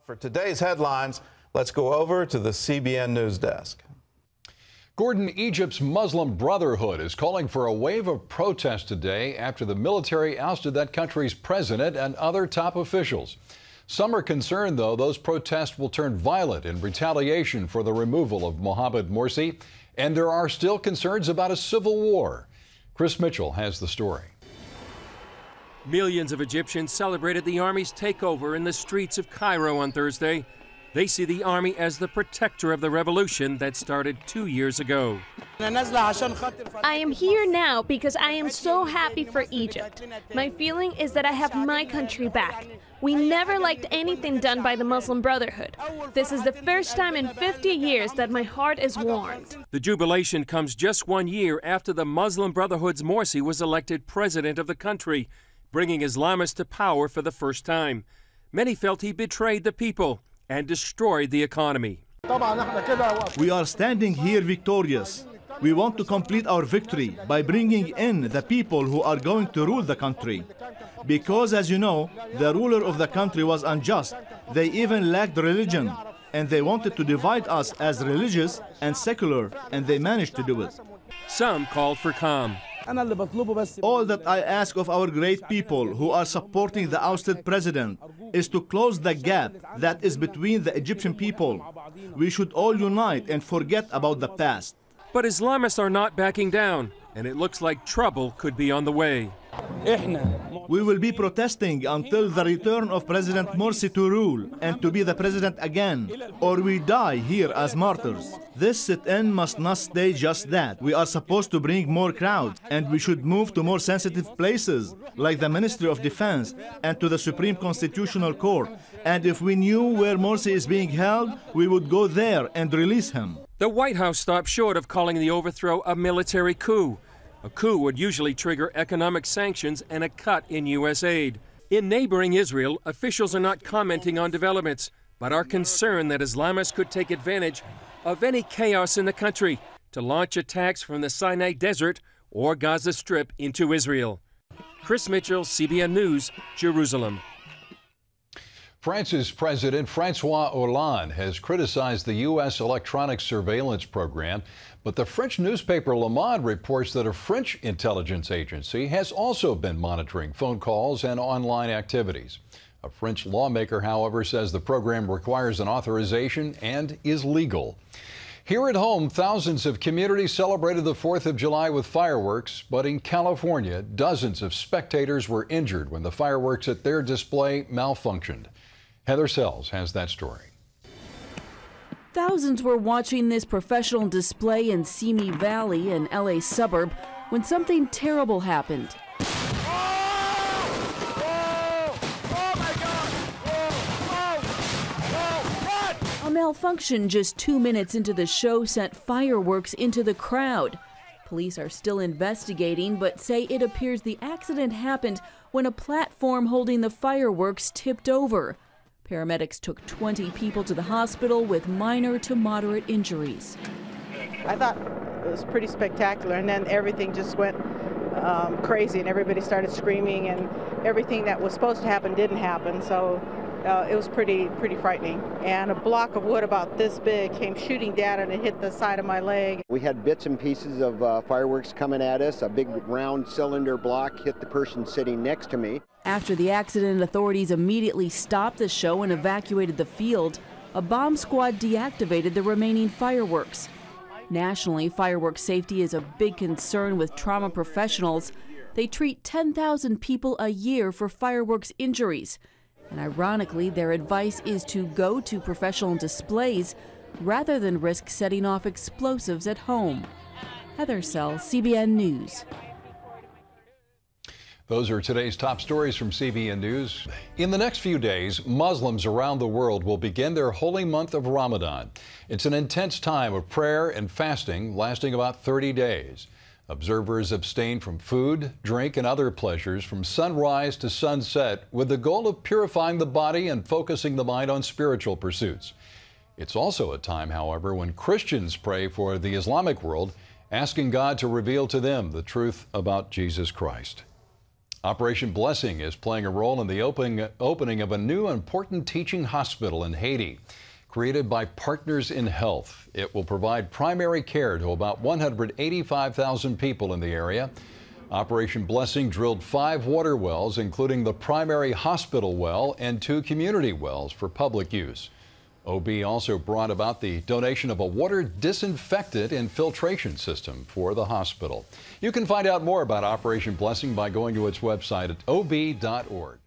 For today's headlines, let's go over to the CBN News Desk. Gordon, Egypt's Muslim Brotherhood is calling for a wave of protest today after the military ousted that country's president and other top officials. Some are concerned, though, those protests will turn violent in retaliation for the removal of Mohamed Morsi, and there are still concerns about a civil war. Chris Mitchell has the story. Millions of Egyptians celebrated the army's takeover in the streets of Cairo on Thursday. They see the army as the protector of the revolution that started 2 years ago. I am here now because I am so happy for Egypt. My feeling is that I have my country back. We never liked anything done by the Muslim Brotherhood. This is the first time in 50 years that my heart is warmed. The jubilation comes just 1 year after the Muslim Brotherhood's Morsi was elected president of the country, bringing Islamists to power for the first time. Many felt he betrayed the people and destroyed the economy. We are standing here victorious. We want to complete our victory by bringing in the people who are going to rule the country. Because, as you know, the ruler of the country was unjust. They even lacked religion, and they wanted to divide us as religious and secular, and they managed to do it. Some called for calm. All that I ask of our great people who are supporting the ousted president is to close the gap that is between the Egyptian people. We should all unite and forget about the past. But Islamists are not backing down, and it looks like trouble could be on the way. We will be protesting until the return of President Morsi to rule and to be the president again, or we die here as martyrs. This sit-in must not stay just that. We are supposed to bring more crowds, and we should move to more sensitive places, like the Ministry of Defense and to the Supreme Constitutional Court. And if we knew where Morsi is being held, we would go there and release him. The White House stopped short of calling the overthrow a military coup. A coup would usually trigger economic sanctions and a cut in U.S. aid. In neighboring Israel, officials are not commenting on developments, but are concerned that Islamists could take advantage of any chaos in the country to launch attacks from the Sinai Desert or Gaza Strip into Israel. Chris Mitchell, CBN News, Jerusalem. France's President Francois Hollande has criticized the U.S. electronic surveillance program, but the French newspaper Le Monde reports that a French intelligence agency has also been monitoring phone calls and online activities. A French lawmaker, however, says the program requires an authorization and is legal. Here at home, thousands of communities celebrated the 4th of July with fireworks, but in California, dozens of spectators were injured when the fireworks at their display malfunctioned. Heather Sells has that story. Thousands were watching this professional display in Simi Valley, an LA suburb, when something terrible happened. A malfunction just 2 minutes into the show sent fireworks into the crowd. Police are still investigating, but say it appears the accident happened when a platform holding the fireworks tipped over. Paramedics took 20 people to the hospital with minor to moderate injuries. I thought it was pretty spectacular, and then everything just went crazy, and everybody started screaming, and everything that was supposed to happen didn't happen. So it was pretty frightening. And a block of wood about this big came shooting down, and it hit the side of my leg. We had bits and pieces of fireworks coming at us. A big round cylinder block hit the person sitting next to me. After the accident, authorities immediately stopped the show and evacuated the field. A bomb squad deactivated the remaining fireworks. Nationally, fireworks safety is a big concern with trauma professionals. They treat 10,000 people a year for fireworks injuries. And ironically, their advice is to go to professional displays rather than risk setting off explosives at home. Heather Sells, CBN News. Those are today's top stories from CBN News. In the next few days, Muslims around the world will begin their holy month of Ramadan. It's an intense time of prayer and fasting lasting about 30 days. Observers abstain from food, drink, and other pleasures from sunrise to sunset with the goal of purifying the body and focusing the mind on spiritual pursuits. It's also a time, however, when Christians pray for the Islamic world, asking God to reveal to them the truth about Jesus Christ. Operation Blessing is playing a role in the opening of a new important teaching hospital in Haiti. Created by Partners in Health, it will provide primary care to about 185,000 people in the area. Operation Blessing drilled 5 water wells, including the primary hospital well and 2 community wells for public use. OB also brought about the donation of a water disinfectant and filtration system for the hospital. You can find out more about Operation Blessing by going to its website at ob.org.